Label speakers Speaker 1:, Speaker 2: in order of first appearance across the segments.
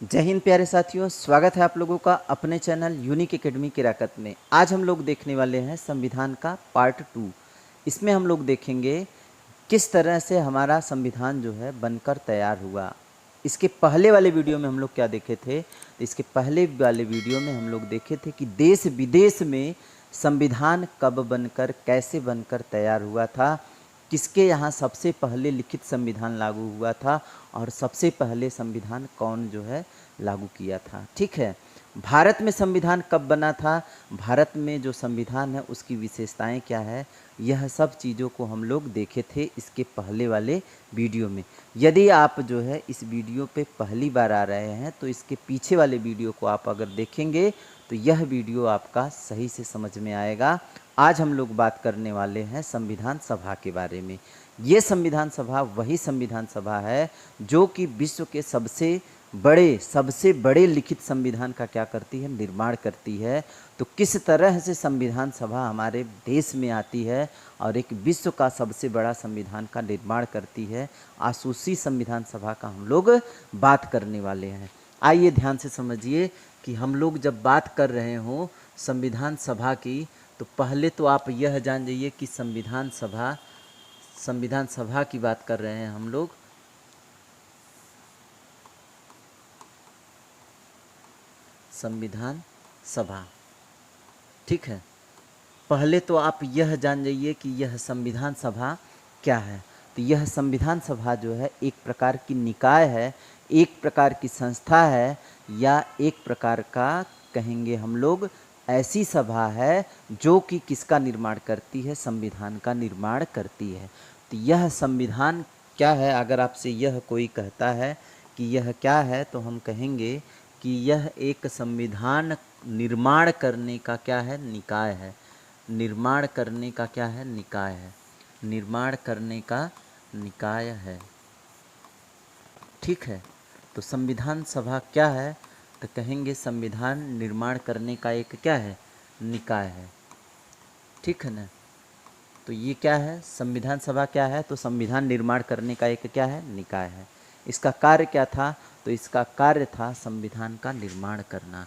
Speaker 1: जय हिंद प्यारे साथियों, स्वागत है आप लोगों का अपने चैनल यूनिक एकेडमी किराकत में। आज हम लोग देखने वाले हैं संविधान का पार्ट 2। इसमें हम लोग देखेंगे किस तरह से हमारा संविधान जो है बनकर तैयार हुआ। इसके पहले वाले वीडियो में हम लोग क्या देखे थे? इसके पहले वाले वीडियो में हम लोग देखे थे कि देश विदेश में संविधान कब बनकर कैसे बनकर तैयार हुआ था, किसके यहाँ सबसे पहले लिखित संविधान लागू हुआ था और सबसे पहले संविधान कौन जो है लागू किया था। ठीक है, भारत में संविधान कब बना था, भारत में जो संविधान है उसकी विशेषताएं क्या है, यह सब चीज़ों को हम लोग देखे थे इसके पहले वाले वीडियो में। यदि आप जो है इस वीडियो पे पहली बार आ रहे हैं तो इसके पीछे वाले वीडियो को आप अगर देखेंगे तो यह वीडियो आपका सही से समझ में आएगा। आज हम लोग बात करने वाले हैं संविधान सभा के बारे में। ये संविधान सभा वही संविधान सभा है जो कि विश्व के सबसे बड़े लिखित संविधान का क्या करती है, निर्माण करती है। तो किस तरह से संविधान सभा हमारे देश में आती है और एक विश्व का सबसे बड़ा संविधान का निर्माण करती है, आज उसी संविधान सभा का हम लोग बात करने वाले हैं। आइए ध्यान से समझिए कि हम लोग जब बात कर रहे हों संविधान सभा की, तो पहले तो आप यह जान जाइए कि संविधान सभा की बात कर रहे हैं हम लोग। संविधान सभा, ठीक है। पहले तो आप यह जान जाइए कि यह संविधान सभा क्या है। तो यह संविधान सभा जो है एक प्रकार की निकाय है, एक प्रकार की संस्था है, या एक प्रकार का कहेंगे हम लोग ऐसी सभा है जो कि किसका निर्माण करती है, संविधान का निर्माण करती है। तो यह संविधान क्या है? अगर आपसे यह कोई कहता है कि यह क्या है, तो हम कहेंगे कि यह एक संविधान निर्माण करने का क्या है, निकाय है। निर्माण करने का क्या है, निकाय है। निर्माण करने का निकाय है, ठीक है। तो संविधान सभा क्या है? तो कहेंगे संविधान निर्माण करने का एक क्या है, निकाय है, ठीक है ना। तो ये क्या है, संविधान सभा क्या है? तो संविधान निर्माण करने का एक क्या है, निकाय है। इसका कार्य क्या था? तो इसका कार्य था संविधान का निर्माण करना।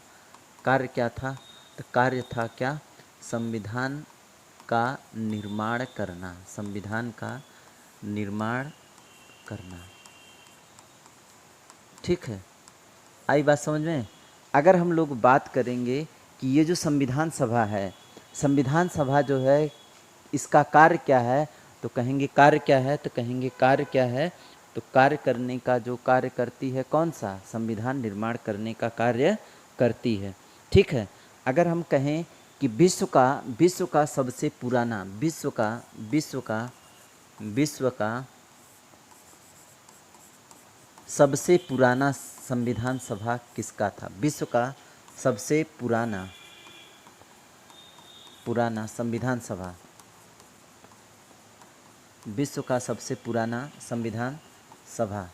Speaker 1: कार्य क्या था? तो कार्य था क्या, संविधान का निर्माण करना। संविधान का निर्माण करना, ठीक है। आई बात समझ में? अगर हम लोग बात करेंगे कि ये जो संविधान सभा है, संविधान सभा जो है इसका कार्य क्या है, तो कहेंगे कार्य क्या है, तो कहेंगे कार्य क्या है, तो कार्य करने का जो कार्य करती है, कौन सा, संविधान निर्माण करने का कार्य करती है, ठीक है। अगर हम कहें कि विश्व का सबसे पुराना विश्व का सबसे पुराना संविधान सभा किसका था? विश्व का सबसे पुराना संविधान सभा, विश्व का सबसे पुराना संविधान सभा।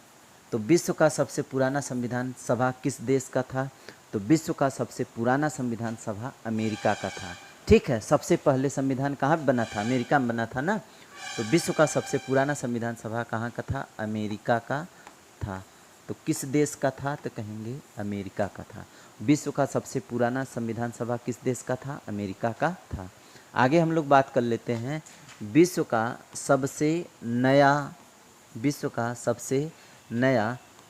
Speaker 1: तो विश्व का सबसे पुराना संविधान सभा किस देश का था? तो विश्व का सबसे पुराना संविधान सभा अमेरिका का था, ठीक है। सबसे पहले संविधान कहाँ बना था? अमेरिका में बना था ना। तो विश्व का सबसे पुराना संविधान सभा कहाँ का था? अमेरिका का था। तो किस देश का था? तो कहेंगे अमेरिका का था। विश्व का सबसे पुराना संविधान सभा किस देश का था? अमेरिका का था। आगे हम लोग बात कर लेते हैं विश्व का सबसे नया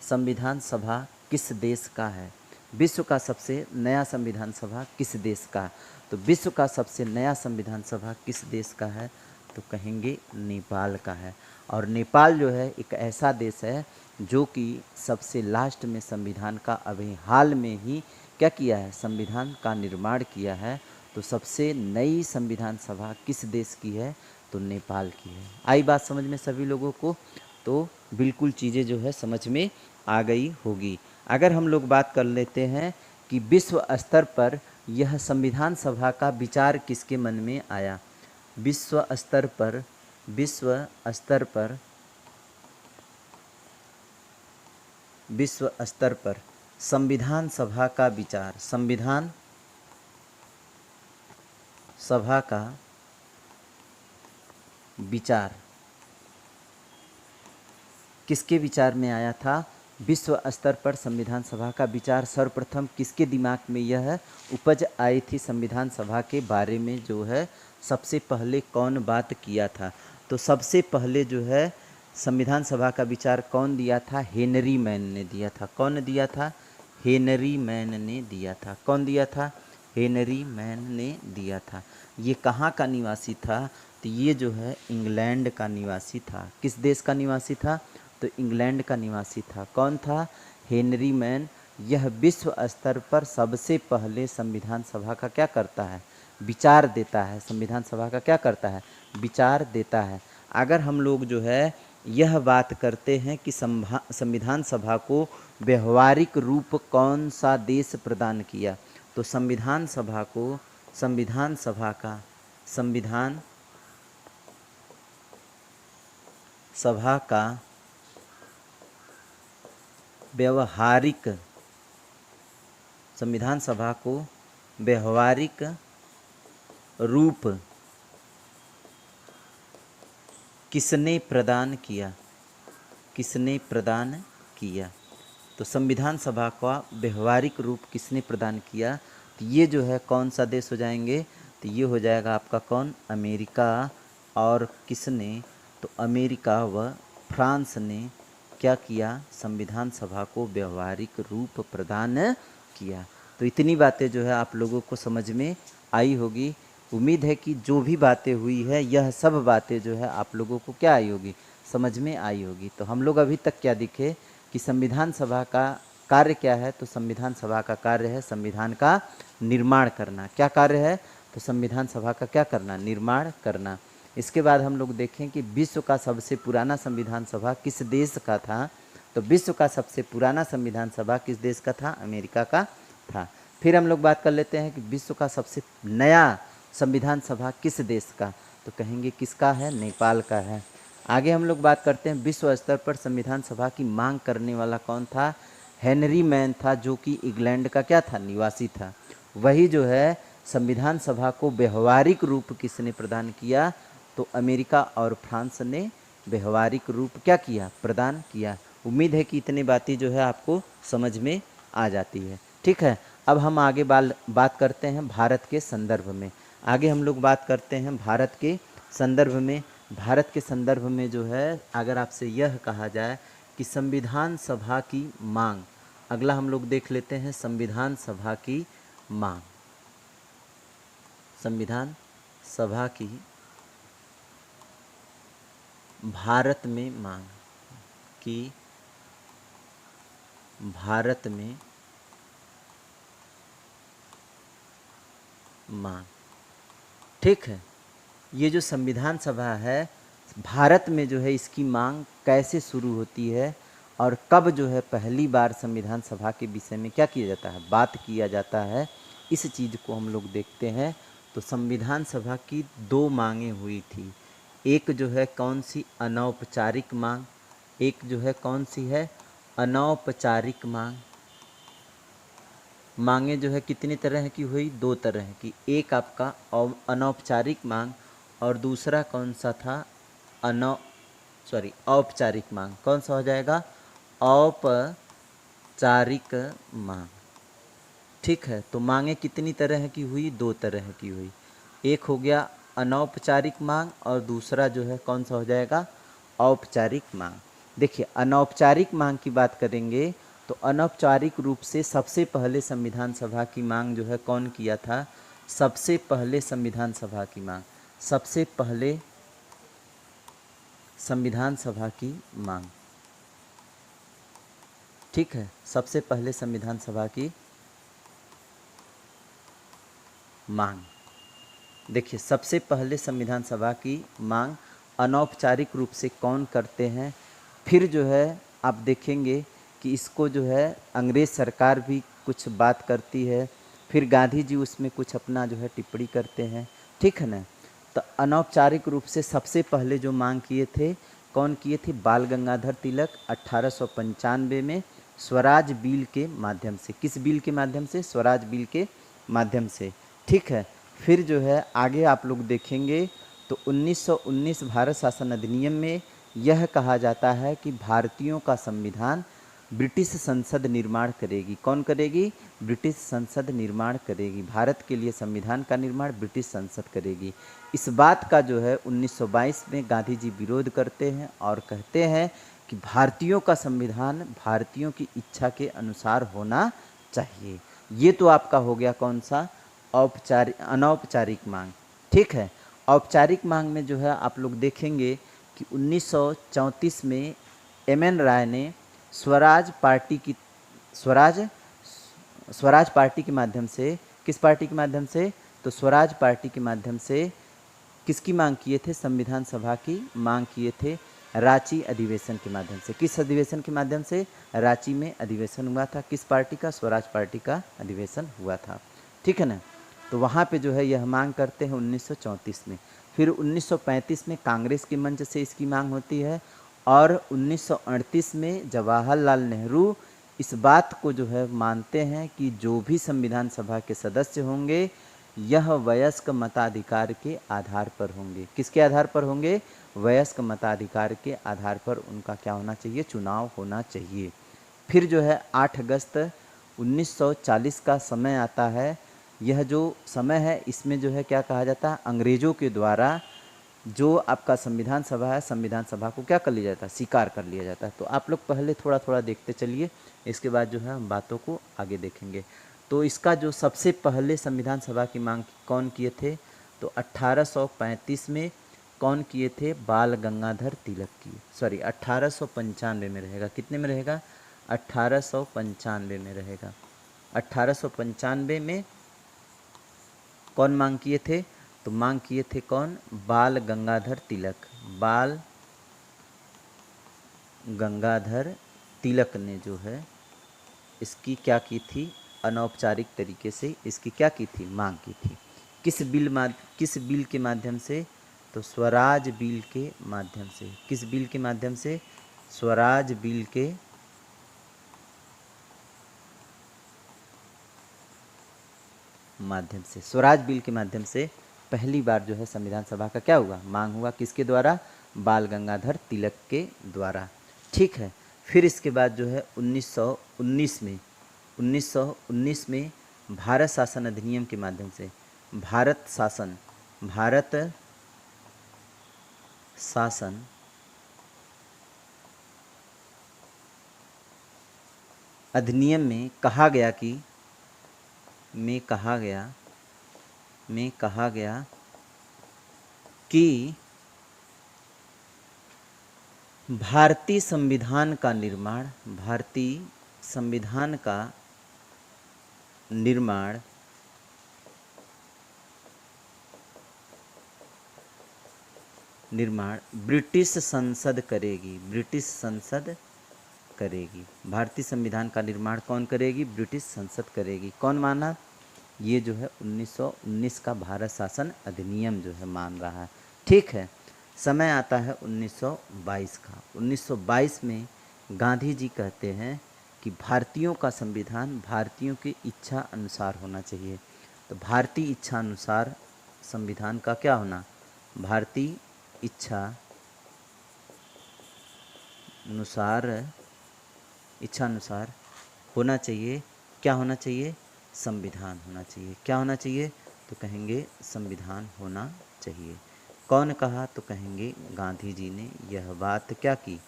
Speaker 1: संविधान सभा किस देश का है? विश्व का सबसे नया संविधान सभा किस देश का? तो विश्व का सबसे नया संविधान सभा किस देश का है? तो कहेंगे नेपाल का है। और नेपाल जो है एक ऐसा देश है जो कि सबसे लास्ट में संविधान का अभी हाल में ही क्या किया है, संविधान का निर्माण किया है। तो सबसे नई संविधान सभा किस देश की है? तो नेपाल की है। आई बात समझ में सभी लोगों को? तो बिल्कुल चीज़ें जो है समझ में आ गई होगी। अगर हम लोग बात कर लेते हैं कि विश्व स्तर पर यह संविधान सभा का विचार किसके मन में आया? विश्व स्तर पर संविधान सभा का विचार, संविधान सभा का विचार किसके विचार में आया था? विश्व स्तर पर संविधान सभा का विचार सर्वप्रथम किसके दिमाग में यह उपज आई थी? संविधान सभा के बारे में जो है सबसे पहले कौन बात किया था? तो सबसे पहले जो है संविधान सभा का विचार कौन दिया था? हेनरी मैन ने दिया था। कौन दिया था? हेनरी मैन ने दिया था। कौन दिया था? हेनरी मैन ने दिया था। ये कहाँ का निवासी था? तो ये जो है इंग्लैंड का निवासी था। किस देश का निवासी था? तो इंग्लैंड का निवासी था। कौन था? Henry man. यह विश्व स्तर पर सबसे पहले संविधान सभा का क्या करता है? विचार देता है। संविधान सभा का क्या करता है? विचार देता है। अगर हम लोग जो है यह बात करते हैं कि संविधान सभा को व्यवहारिक रूप कौन सा देश प्रदान किया, तो संविधान सभा को संविधान सभा का संविधान सभा का व्यवहारिक संविधान सभा को व्यवहारिक रूप किसने प्रदान किया? किसने प्रदान किया? तो संविधान सभा का व्यवहारिक रूप किसने प्रदान किया? तो ये जो है कौन सा देश हो जाएंगे? तो ये हो जाएगा आपका कौन? अमेरिका। और किसने? तो अमेरिका व फ्रांस ने क्या किया? संविधान सभा को व्यवहारिक रूप प्रदान किया। तो इतनी बातें जो है आप लोगों को समझ में आई होगी। उम्मीद है कि जो भी बातें हुई है यह सब बातें जो है आप लोगों को क्या आई होगी? समझ में आई होगी। तो हम लोग अभी तक क्या दिखे कि संविधान सभा का कार्य क्या है? तो संविधान सभा का कार्य है संविधान का निर्माण करना। क्या कार्य है? तो संविधान सभा का क्या करना? निर्माण करना। इसके बाद हम लोग देखें कि विश्व का सबसे पुराना संविधान सभा किस देश का था? तो विश्व का सबसे पुराना संविधान सभा किस देश का था? अमेरिका का था। फिर हम लोग बात कर लेते हैं कि विश्व का सबसे नया संविधान सभा किस देश का? तो कहेंगे किसका है? नेपाल का है। आगे हम लोग बात करते हैं विश्व स्तर पर संविधान सभा की मांग करने वाला कौन था? हेनरी मैन था, जो कि इंग्लैंड का क्या था? निवासी था। वही जो है संविधान सभा को व्यवहारिक रूप किसने प्रदान किया? तो अमेरिका और फ्रांस ने व्यवहारिक रूप क्या किया? प्रदान किया। उम्मीद है कि इतनी बातें जो है आपको समझ में आ जाती है। ठीक है, अब हम आगे बात करते हैं भारत के संदर्भ में। आगे हम लोग बात करते हैं भारत के संदर्भ में। भारत के संदर्भ में जो है अगर आपसे यह कहा जाए कि संविधान सभा की मांग, अगला हम लोग देख लेते हैं संविधान सभा की मांग। संविधान सभा की भारत में मांग कि भारत में मांग। ठीक है, ये जो संविधान सभा है भारत में जो है इसकी मांग कैसे शुरू होती है और कब जो है पहली बार संविधान सभा के विषय में क्या किया जाता है? बात किया जाता है। इस चीज़ को हम लोग देखते हैं। तो संविधान सभा की दो मांगें हुई थी। एक जो है कौन सी? अनौपचारिक मांग। एक जो है कौन सी है? अनौपचारिक मांग। मांगें जो है कितनी तरह की हुई? दो तरह की। एक आपका अनौपचारिक मांग और दूसरा कौन सा था? औपचारिक मांग। कौन सा हो जाएगा? औपचारिक मांग। ठीक है, तो मांगें कितनी तरह की हुई? दो तरह की हुई। एक हो गया अनौपचारिक मांग और दूसरा जो है कौन सा हो जाएगा? औपचारिक मांग। देखिए, अनौपचारिक मांग की बात करेंगे तो अनौपचारिक रूप से सबसे पहले संविधान सभा की मांग जो है कौन किया था? सबसे पहले संविधान सभा की मांग, सबसे पहले संविधान सभा की मांग। ठीक है, सबसे पहले संविधान सभा की मांग। देखिए, सबसे पहले संविधान सभा की मांग अनौपचारिक रूप से कौन करते हैं? फिर जो है आप देखेंगे कि इसको जो है अंग्रेज़ सरकार भी कुछ बात करती है, फिर गांधी जी उसमें कुछ अपना जो है टिप्पणी करते हैं। ठीक है ना? तो अनौपचारिक रूप से सबसे पहले जो मांग किए थे, कौन किए थे? बाल गंगाधर तिलक 1895 में स्वराज बिल के माध्यम से। किस बिल के माध्यम से? स्वराज बिल के माध्यम से। ठीक है, फिर जो है आगे आप लोग देखेंगे तो 1919 भारत शासन अधिनियम में यह कहा जाता है कि भारतीयों का संविधान ब्रिटिश संसद निर्माण करेगी। कौन करेगी? ब्रिटिश संसद निर्माण करेगी। भारत के लिए संविधान का निर्माण ब्रिटिश संसद करेगी। इस बात का जो है 1922 में गांधी जी विरोध करते हैं और कहते हैं कि भारतीयों का संविधान भारतीयों की इच्छा के अनुसार होना चाहिए। ये तो आपका हो गया कौन सा? अनौपचारिक मांग। ठीक है। औपचारिक मांग में जो है आप लोग देखेंगे कि 1934 में एम.एन. राय ने स्वराज पार्टी के माध्यम से, किस पार्टी के माध्यम से? तो स्वराज पार्टी के माध्यम से किसकी मांग किए थे? संविधान सभा की मांग किए थे, रांची अधिवेशन के माध्यम से। किस अधिवेशन के माध्यम से? रांची में अधिवेशन हुआ था। किस पार्टी का? स्वराज पार्टी का अधिवेशन हुआ था। ठीक है ना। तो वहाँ पे जो है यह मांग करते हैं 1934 में। फिर 1935 में कांग्रेस के मंच से इसकी मांग होती है और 1938 में जवाहरलाल नेहरू इस बात को जो है मानते हैं कि जो भी संविधान सभा के सदस्य होंगे यह वयस्क मताधिकार के आधार पर होंगे। किसके आधार पर होंगे? वयस्क मताधिकार के आधार पर उनका क्या होना चाहिए? चुनाव होना चाहिए। फिर जो है 8 अगस्त 1940 का समय आता है। यह जो समय है इसमें जो है क्या कहा जाता है? अंग्रेज़ों के द्वारा जो आपका संविधान सभा है, संविधान सभा को क्या कर लिया जाता है? स्वीकार कर लिया जाता है। तो आप लोग पहले थोड़ा थोड़ा देखते चलिए, इसके बाद जो है हम बातों को आगे देखेंगे। तो इसका जो सबसे पहले संविधान सभा की मांग कौन किए थे? तो 1835 में कौन किए थे? बाल गंगाधर तिलक किए। सॉरी 1895 में रहेगा। कितने में रहेगा? 1895 में रहेगा। 1895 में कौन मांग किए थे? तो मांग किए थे कौन? बाल गंगाधर तिलक। बाल गंगाधर तिलक ने जो है इसकी क्या की थी? अनौपचारिक तरीके से इसकी क्या की थी? मांग की थी। किस बिल के माध्यम से? तो स्वराज बिल के माध्यम से। किस बिल के माध्यम से? स्वराज बिल के माध्यम से। स्वराज बिल के माध्यम से पहली बार जो है संविधान सभा का क्या हुआ? मांग हुआ। किसके द्वारा? बाल गंगाधर तिलक के द्वारा। ठीक है। फिर इसके बाद जो है 1919 में भारत शासन अधिनियम के माध्यम से भारत शासन अधिनियम में कहा गया कि भारतीय संविधान का निर्माण ब्रिटिश संसद करेगी। भारतीय संविधान का निर्माण कौन करेगी? ब्रिटिश संसद करेगी। कौन माना? ये जो है 1919 का भारत शासन अधिनियम जो है मान रहा है। ठीक है। समय आता है 1922 का। 1922 में गांधी जी कहते हैं कि भारतीयों का संविधान भारतीयों की इच्छा अनुसार होना चाहिए। तो भारतीय इच्छा अनुसार संविधान का क्या होना? भारतीय इच्छा अनुसार होना चाहिए। क्या होना चाहिए? संविधान होना चाहिए। क्या होना चाहिए? तो कहेंगे संविधान होना चाहिए। कौन कहा? तो कहेंगे गांधी जी ने यह बात क्या की?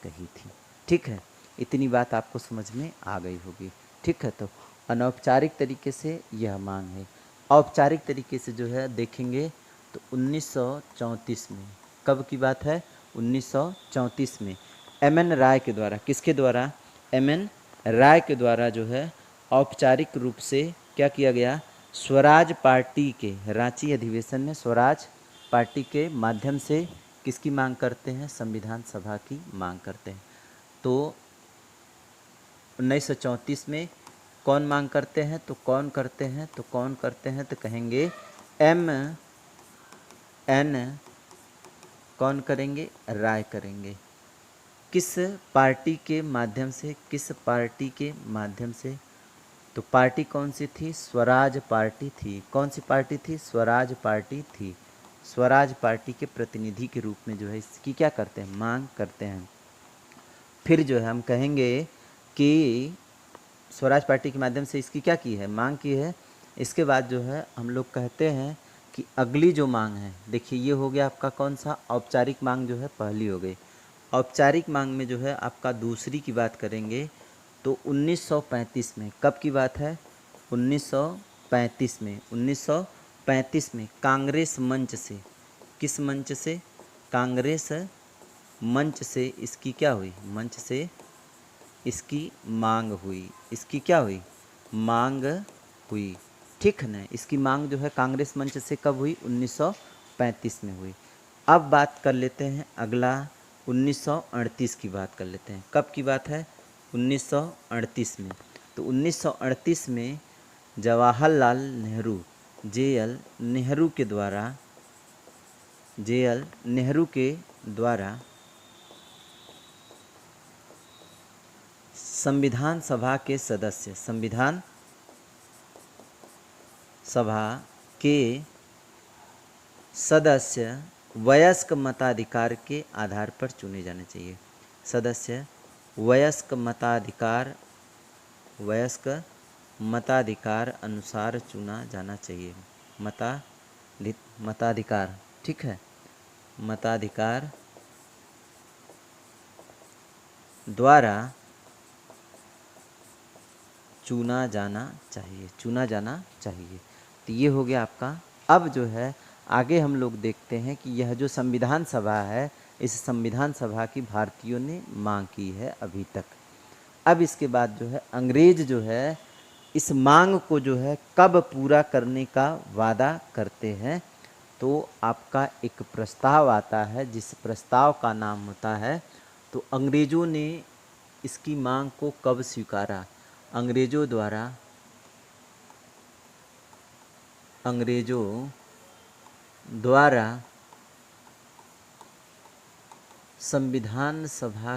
Speaker 1: कही थी। ठीक है। इतनी बात आपको समझ में आ गई होगी। ठीक है। तो अनौपचारिक तरीके से यह मांग है। औपचारिक तरीके से जो है देखेंगे तो 1934 में, कब की बात है? 1934 में एम.एन. राय के द्वारा। किसके द्वारा? एम.एन. राय के द्वारा जो है औपचारिक रूप से क्या किया गया? स्वराज पार्टी के रांची अधिवेशन में स्वराज पार्टी के माध्यम से किसकी मांग करते हैं? संविधान सभा की मांग करते हैं। तो 1934 में कौन मांग करते हैं? तो कहेंगे एम.एन. कौन करेंगे? राय करेंगे। किस पार्टी के माध्यम से? तो पार्टी कौन सी थी? स्वराज पार्टी थी। कौन सी पार्टी थी? स्वराज पार्टी थी। स्वराज पार्टी के प्रतिनिधि के रूप में जो है इसकी क्या करते हैं? मांग करते हैं। फिर जो है हम कहेंगे कि स्वराज पार्टी के माध्यम से इसकी क्या की है, मांग की है। इसके बाद जो है हम लोग कहते हैं कि अगली जो मांग है, देखिए ये हो गया आपका कौन सा, औपचारिक मांग जो है पहली हो गई। औपचारिक मांग में जो है आपका दूसरी की बात करेंगे तो 1935 में, कब की बात है, 1935 में, 1935 में कांग्रेस मंच से, किस मंच से, कांग्रेस मंच से इसकी क्या हुई, मंच से इसकी मांग हुई, इसकी क्या हुई, मांग हुई, ठीक है ना। इसकी मांग जो है कांग्रेस मंच से कब हुई, 1935 में हुई। अब बात कर लेते हैं अगला 1938 की बात कर लेते हैं। कब की बात है, 1938 में। तो 1938 में जवाहरलाल नेहरू, JL नेहरू के द्वारा, JL नेहरू के द्वारा संविधान सभा के सदस्य, संविधान सभा के सदस्य वयस्क मताधिकार के आधार पर चुने जाने चाहिए। सदस्य वयस्क मताधिकार, वयस्क मताधिकार अनुसार चुना जाना चाहिए। मताधिकार, ठीक है, मताधिकार द्वारा चुना जाना चाहिए, चुना जाना चाहिए। तो ये हो गया आपका। अब जो है आगे हम लोग देखते हैं कि यह जो संविधान सभा है, इस संविधान सभा की भारतीयों ने मांग की है अभी तक। अब इसके बाद जो है अंग्रेज जो है इस मांग को जो है कब पूरा करने का वादा करते हैं, तो आपका एक प्रस्ताव आता है, जिस प्रस्ताव का नाम होता है, तो अंग्रेज़ों ने इसकी मांग को कब स्वीकारा, अंग्रेज़ों द्वारा संविधान सभा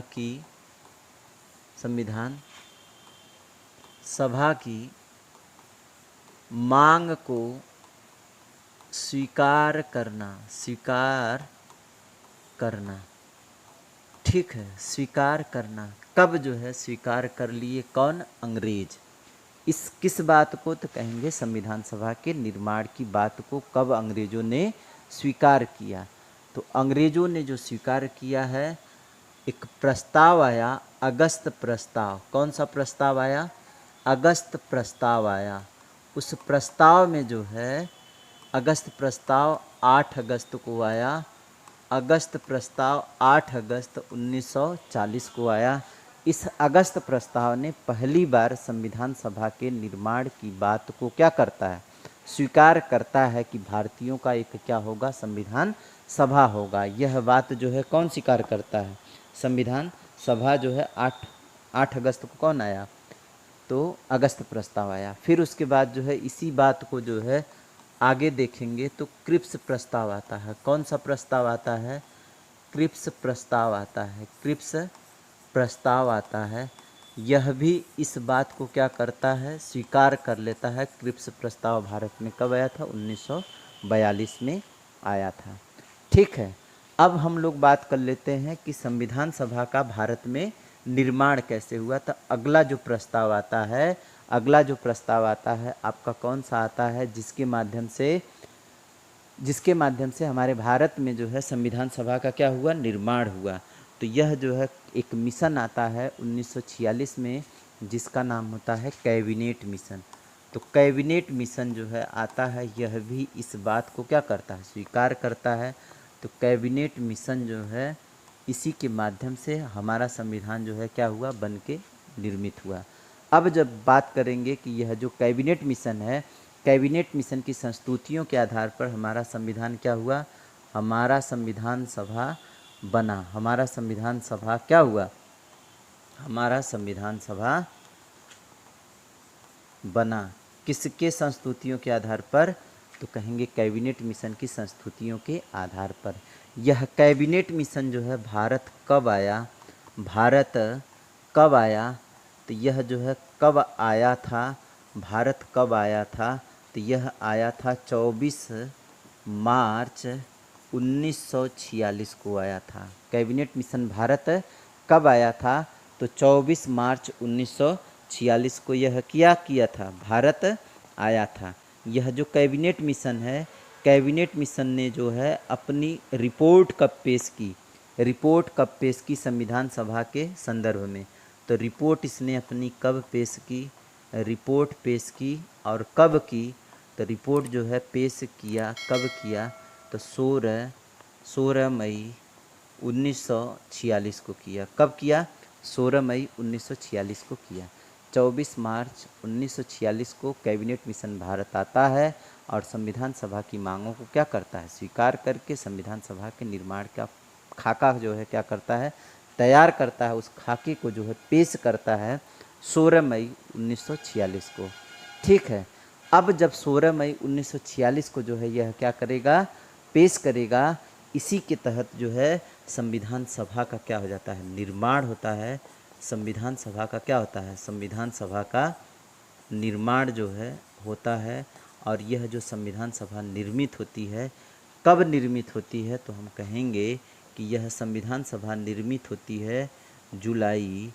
Speaker 1: की मांग को स्वीकार करना, ठीक है, स्वीकार करना। कब जो है स्वीकार कर लिए, कौन, अंग्रेज। इस किस बात को, तो कहेंगे संविधान सभा के निर्माण की बात को कब अंग्रेजों ने स्वीकार किया। तो अंग्रेजों ने जो स्वीकार किया है, एक प्रस्ताव आया, अगस्त प्रस्ताव। कौन सा प्रस्ताव आया, अगस्त प्रस्ताव आया। उस प्रस्ताव में जो है अगस्त प्रस्ताव 8 अगस्त को आया, अगस्त प्रस्ताव 8 अगस्त 1940 को आया। इस अगस्त प्रस्ताव ने पहली बार संविधान सभा के निर्माण की बात को क्या करता है, स्वीकार करता है कि भारतीयों का एक क्या होगा, संविधान सभा होगा। यह बात जो है कौन स्वीकार करता है, संविधान सभा जो है 8 अगस्त को कौन आया, तो अगस्त प्रस्ताव आया। फिर उसके बाद जो है इसी बात को जो है आगे देखेंगे तो क्रिप्स प्रस्ताव आता है। कौन सा प्रस्ताव आता है, क्रिप्स प्रस्ताव आता है, क्रिप्स प्रस्ताव आता है। यह भी इस बात को क्या करता है, स्वीकार कर लेता है। क्रिप्स प्रस्ताव भारत में कब आया था, 1942 में आया था, ठीक है। अब हम लोग बात कर लेते हैं कि संविधान सभा का भारत में निर्माण कैसे हुआ। तो अगला जो प्रस्ताव आता है, अगला जो प्रस्ताव आता है आपका कौन सा आता है, जिसके माध्यम से हमारे भारत में जो है संविधान सभा का क्या हुआ, निर्माण हुआ। तो यह जो है एक मिशन आता है 1946 में, जिसका नाम होता है कैबिनेट मिशन। तो कैबिनेट मिशन जो है आता है, यह भी इस बात को क्या करता है, स्वीकार करता है। तो कैबिनेट मिशन जो है इसी के माध्यम से हमारा संविधान जो है क्या हुआ, बन के निर्मित हुआ। अब जब बात करेंगे कि यह जो कैबिनेट मिशन है, कैबिनेट मिशन की संस्तुतियों के आधार पर हमारा संविधान क्या हुआ, हमारा संविधान सभा बना। हमारा संविधान सभा क्या हुआ, हमारा संविधान सभा बना। किसके संस्तुतियों के आधार पर, तो कहेंगे कैबिनेट मिशन की संस्तुतियों के आधार पर। यह कैबिनेट मिशन जो है भारत कब आया, भारत कब आया, तो यह जो है कब आया था, भारत कब आया था, तो यह आया था 24 मार्च 1946 को आया था। कैबिनेट मिशन भारत कब आया था, तो 24 मार्च 1946 को यह किया था, भारत आया था। यह जो कैबिनेट मिशन है, कैबिनेट मिशन ने जो है अपनी रिपोर्ट कब पेश की संविधान सभा के संदर्भ में। तो रिपोर्ट इसने अपनी कब पेश की, रिपोर्ट पेश की और कब की। तो रिपोर्ट जो है पेश किया, कब किया, तो 16 मई 1946 को किया। कब किया? 16 मई 1946 को किया। 24 मार्च 1946 को कैबिनेट मिशन भारत आता है और संविधान सभा की मांगों को क्या करता है, स्वीकार करके संविधान सभा के निर्माण का खाका जो है क्या करता है, तैयार करता है। उस खाके को जो है पेश करता है 16 मई 1946 को। ठीक है, अब जब 16 मई 1946 को जो है यह क्या करेगा, पेश करेगा, इसी के तहत जो है संविधान सभा का क्या हो जाता है, निर्माण होता है। संविधान सभा का क्या होता है, संविधान सभा का निर्माण जो है होता है। और यह जो संविधान सभा निर्मित होती है, कब निर्मित होती है, तो हम कहेंगे कि यह संविधान सभा निर्मित होती है जुलाई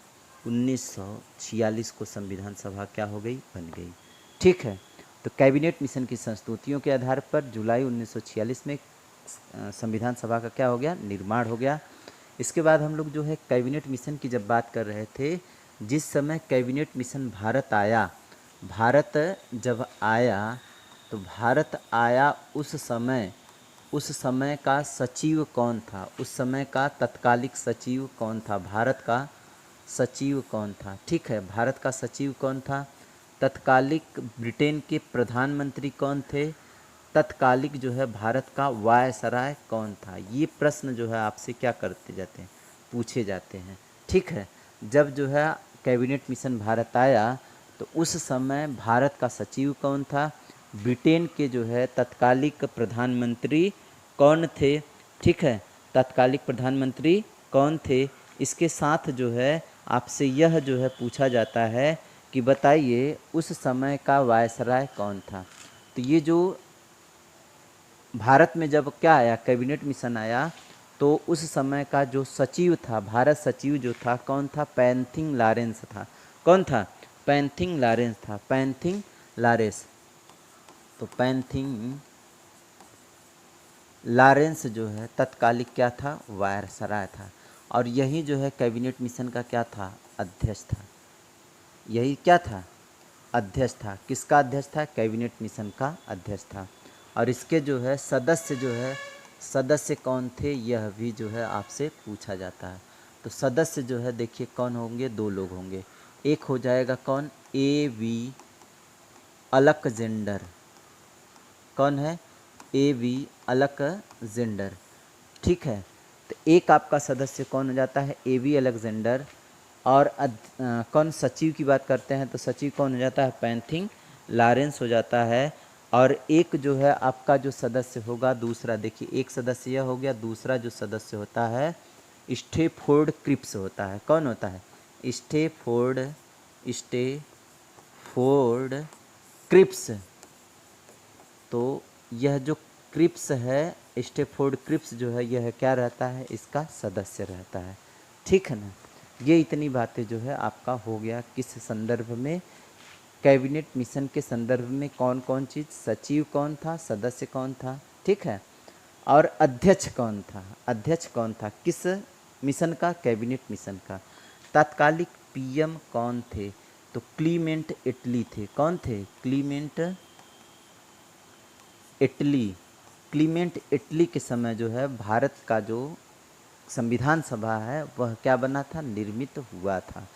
Speaker 1: 1946 को संविधान सभा क्या हो गई, बन गई। ठीक है, तो कैबिनेट मिशन की संस्तुतियों के आधार पर जुलाई 1946 में संविधान सभा का क्या हो गया, निर्माण हो गया। इसके बाद हम लोग जो है कैबिनेट मिशन की जब बात कर रहे थे, जिस समय कैबिनेट मिशन भारत आया, भारत जब आया तो भारत आया उस समय का सचिव कौन था, उस समय का तत्कालिक सचिव कौन था, भारत का सचिव कौन था। ठीक है, भारत का सचिव कौन था, तत्कालिक ब्रिटेन के प्रधानमंत्री कौन थे, तत्कालिक जो है भारत का वायसराय कौन था। ये प्रश्न जो है आपसे क्या करते जाते हैं, पूछे जाते हैं। ठीक है, जब जो है कैबिनेट मिशन भारत आया तो उस समय भारत का सचिव कौन था, ब्रिटेन के जो है तत्कालिक प्रधानमंत्री कौन थे। ठीक है, तत्कालिक प्रधानमंत्री कौन थे। इसके साथ जो है आपसे यह जो है पूछा जाता है कि बताइए उस समय का वायसराय कौन था। तो ये जो भारत में जब क्या आया, कैबिनेट मिशन आया, तो उस समय का जो सचिव था, भारत सचिव जो था कौन था, पैंथिंग लॉरेंस था। कौन था, पैंथिंग लॉरेंस था, पैंथिंग लॉरेंस। तो पैंथिंग लॉरेंस जो है तत्कालिक क्या था, वायसराय था। और यही जो है कैबिनेट मिशन का क्या था, अध्यक्ष था। यही क्या था, अध्यक्ष था। किसका अध्यक्ष था, कैबिनेट मिशन का अध्यक्ष था। और इसके जो है सदस्य कौन थे, यह भी जो है आपसे पूछा जाता है। तो सदस्य जो है देखिए कौन होंगे, दो लोग होंगे। एक हो जाएगा कौन, A.V. अलेक्जेंडर। कौन है, A.V. अलेक्जेंडर। ठीक है, तो एक आपका सदस्य कौन हो जाता है, A.V. अलेक्जेंडर। और कौन सचिव की बात करते हैं तो सचिव कौन हो जाता है, पैंथिंग लॉरेंस हो जाता है। और एक जो है आपका जो सदस्य होगा दूसरा, देखिए एक सदस्य यह हो गया, दूसरा जो सदस्य होता है स्टेफोर्ड क्रिप्स होता है। कौन होता है, स्टेफोर्ड क्रिप्स। तो यह जो क्रिप्स है, स्टेफोर्ड क्रिप्स जो है यह क्या रहता है, इसका सदस्य रहता है। ठीक है ना, ये इतनी बातें जो है आपका हो गया किस संदर्भ में, कैबिनेट मिशन के संदर्भ में। कौन कौन चीज़, सचिव कौन था, सदस्य कौन था, ठीक है, और अध्यक्ष कौन था, अध्यक्ष कौन था किस मिशन का, कैबिनेट मिशन का। तात्कालिक पीएम कौन थे, तो क्लीमेंट इटली थे। कौन थे, क्लीमेंट इटली। क्लीमेंट इटली के समय जो है भारत का जो संविधान सभा है वह क्या बना था, निर्मित हुआ था।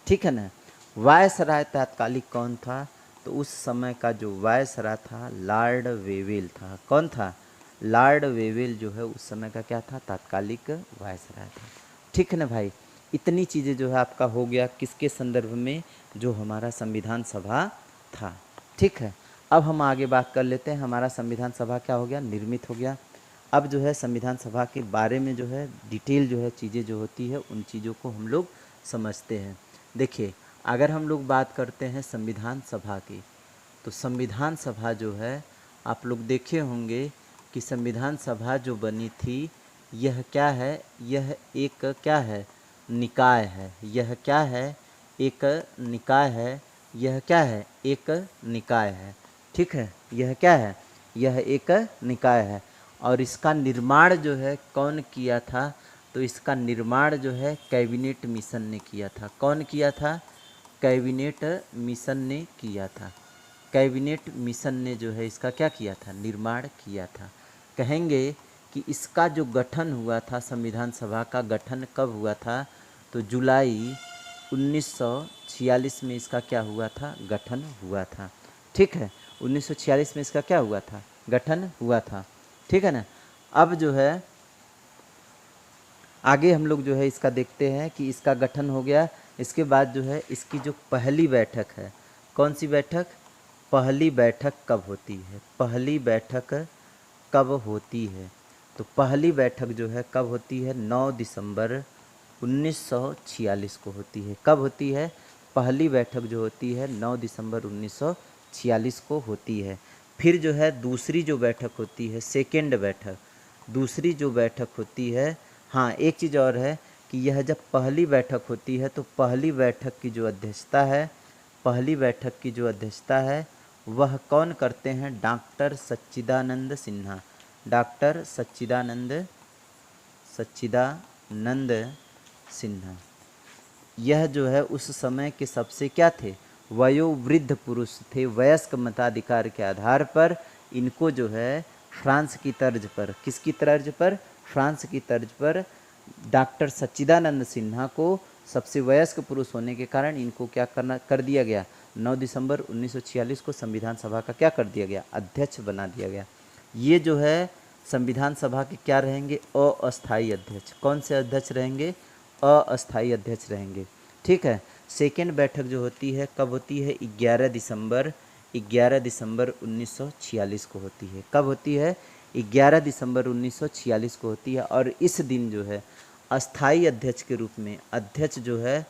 Speaker 1: ठीक है ना। वायसराय तात्कालिक कौन था, तो उस समय का जो वायसराय था लॉर्ड वेवेल था। कौन था, लॉर्ड वेवेल जो है उस समय का क्या था, तात्कालिक वायसराय था। ठीक है ना भाई, इतनी चीज़ें जो है आपका हो गया किसके संदर्भ में, जो हमारा संविधान सभा था। ठीक है, अब हम आगे बात कर लेते हैं, हमारा संविधान सभा क्या हो गया, निर्मित हो गया। अब जो है संविधान सभा के बारे में जो है डिटेल जो है चीज़ें जो होती है उन चीज़ों को हम लोग समझते हैं। देखिए, अगर हम लोग बात करते हैं संविधान सभा की, तो संविधान सभा जो है आप लोग देखे होंगे कि संविधान सभा जो बनी थी यह क्या है, यह एक क्या है, निकाय है। यह क्या है? एक निकाय है। यह क्या है? एक निकाय है। ठीक है, यह क्या है? यह एक निकाय है। और इसका निर्माण जो है कौन किया था? तो इसका निर्माण जो है कैबिनेट मिशन ने किया था। कौन किया था? कैबिनेट मिशन ने किया था। कैबिनेट मिशन ने जो है इसका क्या किया था? निर्माण किया था। कहेंगे कि इसका जो गठन हुआ था, संविधान सभा का गठन कब हुआ था? तो जुलाई 1946 में इसका क्या हुआ था? गठन हुआ था। ठीक है, 1946 में इसका क्या हुआ था? गठन हुआ था। ठीक है ना। अब जो है आगे हम लोग जो है इसका देखते हैं कि इसका गठन हो गया। इसके बाद जो है इसकी जो पहली बैठक है, कौन सी बैठक? पहली बैठक कब होती है? पहली बैठक कब होती है? तो पहली बैठक जो है कब होती है? 9 दिसंबर 1946 को होती है। कब होती है? पहली बैठक जो होती है 9 दिसंबर 1946 को होती है। फिर जो है दूसरी जो बैठक होती है, सेकेंड बैठक, दूसरी जो बैठक होती है, हाँ एक चीज़ और है कि यह जब पहली बैठक होती है तो पहली बैठक की जो अध्यक्षता है, पहली बैठक की जो अध्यक्षता है वह कौन करते हैं? डॉक्टर सच्चिदानंद सिन्हा। डॉक्टर सच्चिदानंद सिन्हा। यह जो है उस समय के सबसे क्या थे? वयोवृद्ध पुरुष थे। वयस्क मताधिकार के आधार पर इनको जो है फ्रांस की तर्ज पर, किसकी तर्ज पर? फ्रांस की तर्ज पर डॉक्टर सच्चिदानंद सिन्हा को सबसे वयस्क पुरुष होने के कारण इनको क्या कर दिया गया? 9 दिसंबर 1946 को संविधान सभा का क्या कर दिया गया? अध्यक्ष बना दिया गया। ये जो है संविधान सभा के क्या रहेंगे? अस्थायी अध्यक्ष। कौन से अध्यक्ष रहेंगे? अस्थायी अध्यक्ष रहेंगे। ठीक है। सेकेंड बैठक जो होती है कब होती है? 11 दिसंबर 1946 को होती है। कब होती है? 11 दिसंबर 1946 को होती है। और इस दिन जो है अस्थाई अध्यक्ष के रूप में अध्यक्ष जो है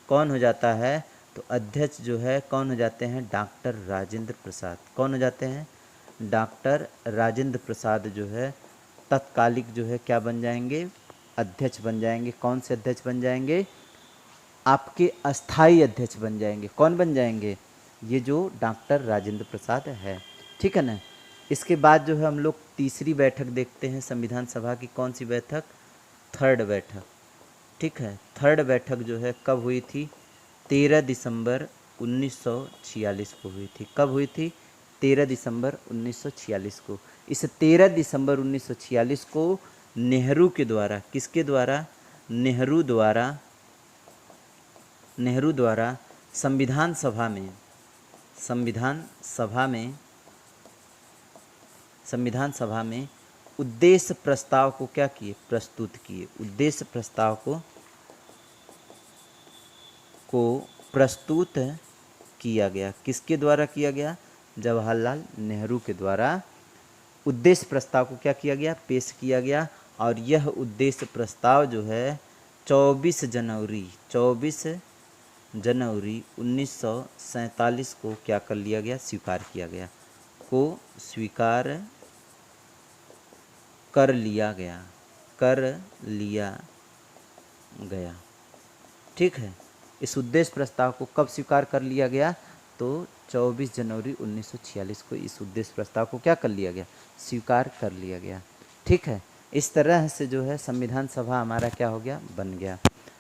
Speaker 1: कौन हो जाता है? तो अध्यक्ष जो है कौन हो जाते हैं? डॉक्टर राजेंद्र प्रसाद। कौन हो जाते हैं? डॉक्टर राजेंद्र प्रसाद जो है तत्कालिक जो है क्या बन जाएंगे? अध्यक्ष बन जाएंगे। कौन से अध्यक्ष बन जाएंगे? आपके अस्थाई अध्यक्ष बन जाएंगे। कौन बन जाएंगे? ये जो डॉक्टर राजेंद्र प्रसाद है। ठीक है ना। इसके बाद जो है हम लोग तीसरी बैठक देखते हैं संविधान सभा की। कौन सी बैठक? थर्ड बैठक। ठीक है, थर्ड बैठक जो है कब हुई थी? 13 दिसंबर 1946 को हुई थी। कब हुई थी? 13 दिसंबर 1946 को। इस 13 दिसंबर 1946 को नेहरू के द्वारा, किसके द्वारा? नेहरू द्वारा संविधान सभा में उद्देश्य प्रस्ताव को क्या किए? प्रस्तुत किए। उद्देश्य प्रस्ताव को प्रस्तुत किया गया। किसके द्वारा किया गया? जवाहरलाल नेहरू के द्वारा उद्देश्य प्रस्ताव को क्या किया गया? पेश किया गया। और यह उद्देश्य प्रस्ताव जो है 24 जनवरी 1947 को क्या कर लिया गया? स्वीकार किया गया। स्वीकार कर लिया गया। ठीक है। इस उद्देश्य प्रस्ताव को कब स्वीकार कर लिया गया? तो 24 जनवरी 1946 को इस उद्देश्य प्रस्ताव को क्या कर लिया गया? स्वीकार कर लिया गया। ठीक है। इस तरह से जो है संविधान सभा हमारा क्या हो गया? बन गया।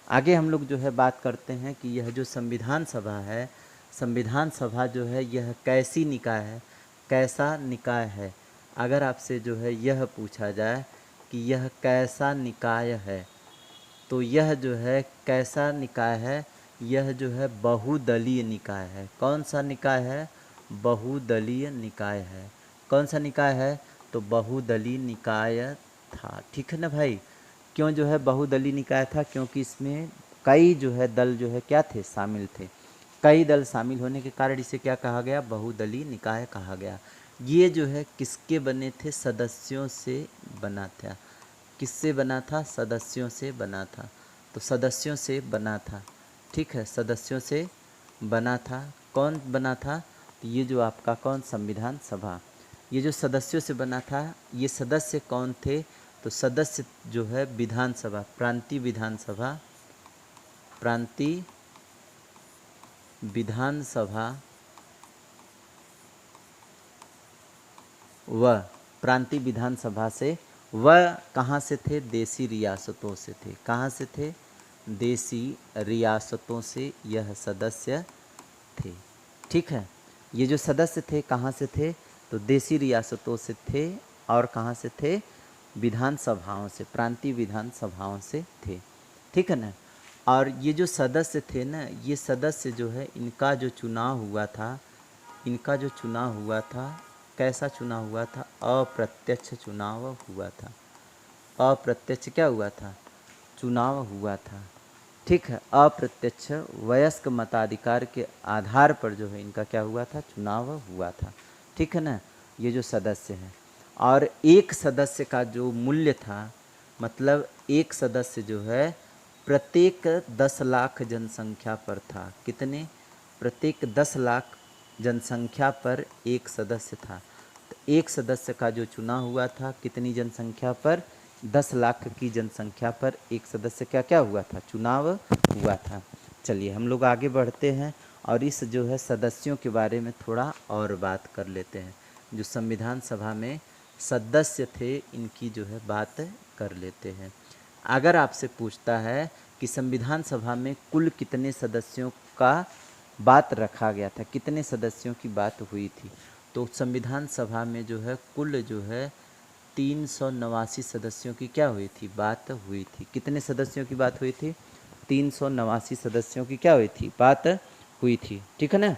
Speaker 1: आगे हम लोग जो है बात करते हैं कि यह जो संविधान सभा है, संविधान सभा जो है यह कैसी निकाय है? कैसा निकाय है? अगर आपसे जो है यह पूछा जाए कि यह कैसा निकाय है, तो यह जो है कैसा निकाय है? यह जो है बहुदलीय निकाय है। कौन सा निकाय है? बहुदलीय निकाय है। कौन सा निकाय है? तो बहुदलीय निकाय था। ठीक है ना भाई। क्यों जो है बहुदलीय निकाय था? क्योंकि इसमें कई जो है दल जो है क्या थे? शामिल थे। कई दल शामिल होने के कारण इसे क्या कहा गया? बहुदलीय निकाय कहा गया। ये जो है किसके बने थे? सदस्यों से बना था। किससे बना था? सदस्यों से बना था। तो सदस्यों से बना था। ठीक है, सदस्यों से बना था। कौन बना था? तो ये जो आपका कौन? संविधान सभा। ये जो सदस्यों से बना था, ये सदस्य कौन थे? तो सदस्य जो है विधानसभा, प्रांतीय विधानसभा प्रांतीय विधानसभा व प्रांतीय विधानसभा से वह कहाँ से थे? देसी रियासतों से थे। कहाँ से थे? देसी रियासतों से यह सदस्य थे। ठीक है, ये जो सदस्य थे कहाँ से थे? तो देसी रियासतों से थे। और कहाँ से थे? विधानसभाओं से, प्रांतीय विधानसभाओं से थे। ठीक है ना। और ये जो सदस्य थे ना, ये सदस्य जो है इनका जो चुनाव हुआ था, इनका जो चुनाव हुआ था, कैसा चुनाव हुआ था? अप्रत्यक्ष चुनाव हुआ था। अप्रत्यक्ष क्या हुआ था? चुनाव हुआ था। ठीक है, अप्रत्यक्ष वयस्क मताधिकार के आधार पर जो है इनका क्या हुआ था? चुनाव हुआ था। ठीक है ना, ये जो सदस्य हैं। और एक सदस्य का जो मूल्य था, मतलब एक सदस्य जो है प्रत्येक 10 लाख जनसंख्या पर था। कितने? प्रत्येक 10 लाख जनसंख्या पर एक सदस्य था। तो एक सदस्य का जो चुनाव हुआ था कितनी जनसंख्या पर? 10 लाख की जनसंख्या पर एक सदस्य क्या हुआ था? चुनाव हुआ था। चलिए हम लोग आगे बढ़ते हैं और इस जो है सदस्यों के बारे में थोड़ा और बात कर लेते हैं। जो संविधान सभा में सदस्य थे इनकी जो है बात कर लेते हैं। अगर आपसे पूछता है कि संविधान सभा में कुल कितने सदस्यों का बात रखा गया था, कितने सदस्यों की बात हुई थी, तो संविधान सभा में जो है कुल जो है 389 सदस्यों की क्या हुई थी? बात हुई थी। कितने सदस्यों की बात हुई थी? 389 सदस्यों की क्या हुई थी? बात हुई थी। ठीक है ना।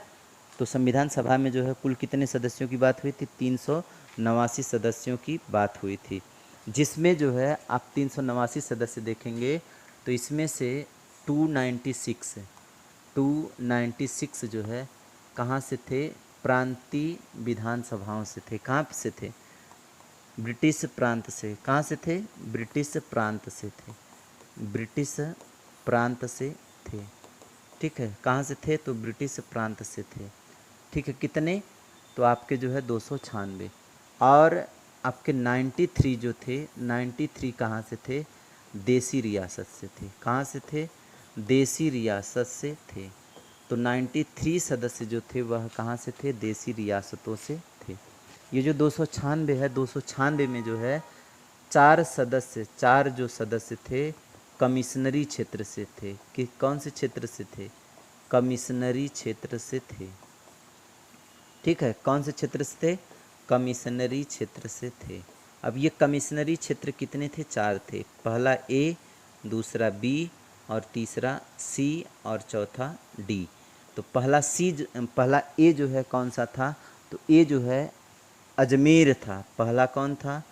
Speaker 1: तो संविधान सभा में जो है कुल कितने सदस्यों की बात हुई थी? 389 सदस्यों की बात हुई थी। जिसमें जो है आप 389 सदस्य देखेंगे तो इसमें से 296 जो है कहाँ से थे? प्रांतीय विधानसभाओं से थे। कहाँ से थे? ब्रिटिश प्रांत से। कहाँ से थे? ब्रिटिश प्रांत से थे। ब्रिटिश प्रांत से थे। ठीक है, कहाँ से थे? तो ब्रिटिश प्रांत से थे। ठीक है, कितने? तो आपके जो है 296। और आपके 93 जो थे, 93 कहाँ से थे? देसी रियासत से थे। कहाँ से थे? देसी रियासत से थे। तो 93 सदस्य जो थे वह कहाँ से थे? देसी रियासतों से थे। ये जो 296 है, 296 में जो है चार जो सदस्य थे कमिश्नरी क्षेत्र से थे। कि कौन से क्षेत्र से थे? कमिश्नरी क्षेत्र से थे। ठीक है, कौन से क्षेत्र से थे? कमिश्नरी क्षेत्र से थे। अब ये कमिश्नरी क्षेत्र कितने थे? 4 थे। पहला ए, दूसरा बी और तीसरा सी और चौथा डी। तो पहला ए जो है कौन सा था? तो ए जो है अजमेर था। पहला कौन था?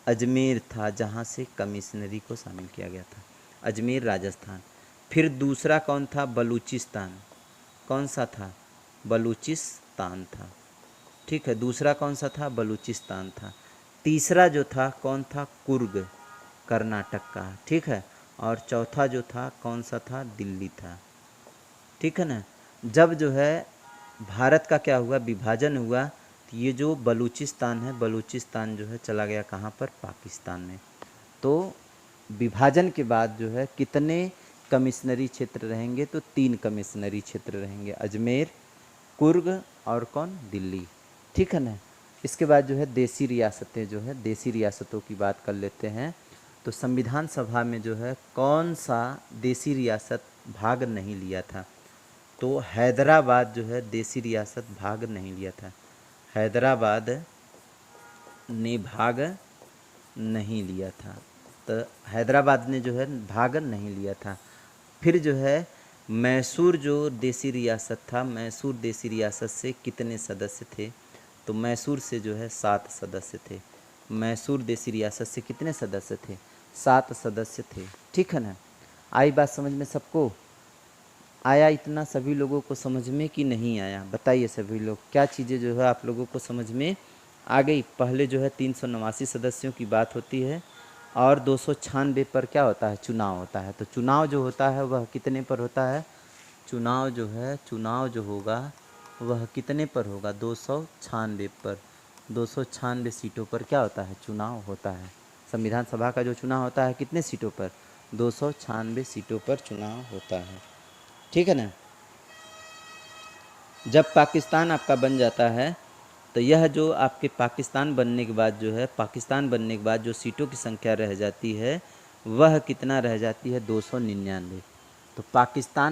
Speaker 1: अजमेर था, जहाँ से कमिश्नरी को शामिल किया गया था। अजमेर राजस्थान। फिर दूसरा कौन था? बलूचिस्तान। कौन सा था? बलूचिस्तान था। ठीक है, दूसरा कौन सा था? बलूचिस्तान था। तीसरा जो था कौन था? कुर्ग, कर्नाटक का। ठीक है, और चौथा जो था कौन सा था? दिल्ली था। ठीक है ना। जब जो है भारत का क्या हुआ? विभाजन हुआ, तो ये जो बलूचिस्तान है, बलूचिस्तान जो है चला गया कहाँ पर? पाकिस्तान में। तो विभाजन के बाद जो है कितने कमिश्नरी क्षेत्र रहेंगे? तो 3 कमिश्नरी क्षेत्र रहेंगे, अजमेर, कुर्ग और कौन? दिल्ली। ठीक है ना। इसके बाद जो है देसी रियासतें जो है, देसी रियासतों की बात कर लेते हैं। तो संविधान सभा में जो है कौन सा देसी रियासत भाग नहीं लिया था? तो हैदराबाद जो है देसी रियासत भाग नहीं लिया था। हैदराबाद ने भाग नहीं लिया था। तो हैदराबाद ने जो है भाग नहीं लिया था। फिर जो है मैसूर जो देसी रियासत था, मैसूर देसी रियासत से कितने सदस्य थे? तो मैसूर से जो है 7 सदस्य थे। मैसूर देसी रियासत से कितने सदस्य थे? 7 सदस्य थे। ठीक है ना। आई बात समझ में सबको? आया इतना सभी लोगों को समझ में कि नहीं आया? बताइए सभी लोग, क्या चीज़ें जो है आप लोगों को समझ में आ गई? पहले जो है 389 सदस्यों की बात होती है और 296 पर क्या होता है? चुनाव होता है। तो चुनाव जो होता है वह कितने पर होता है? चुनाव जो होगा वह कितने पर होगा? 296 पर। 296 सीटों पर क्या होता है? चुनाव होता है। संविधान सभा का जो चुनाव होता है कितने सीटों पर? 296 सीटों पर चुनाव होता है। ठीक है ना। जब पाकिस्तान आपका बन जाता है तो यह जो आपके पाकिस्तान बनने के बाद जो है, पाकिस्तान बनने के बाद जो सीटों की संख्या रह जाती है वह कितना रह जाती है, 299। तो पाकिस्तान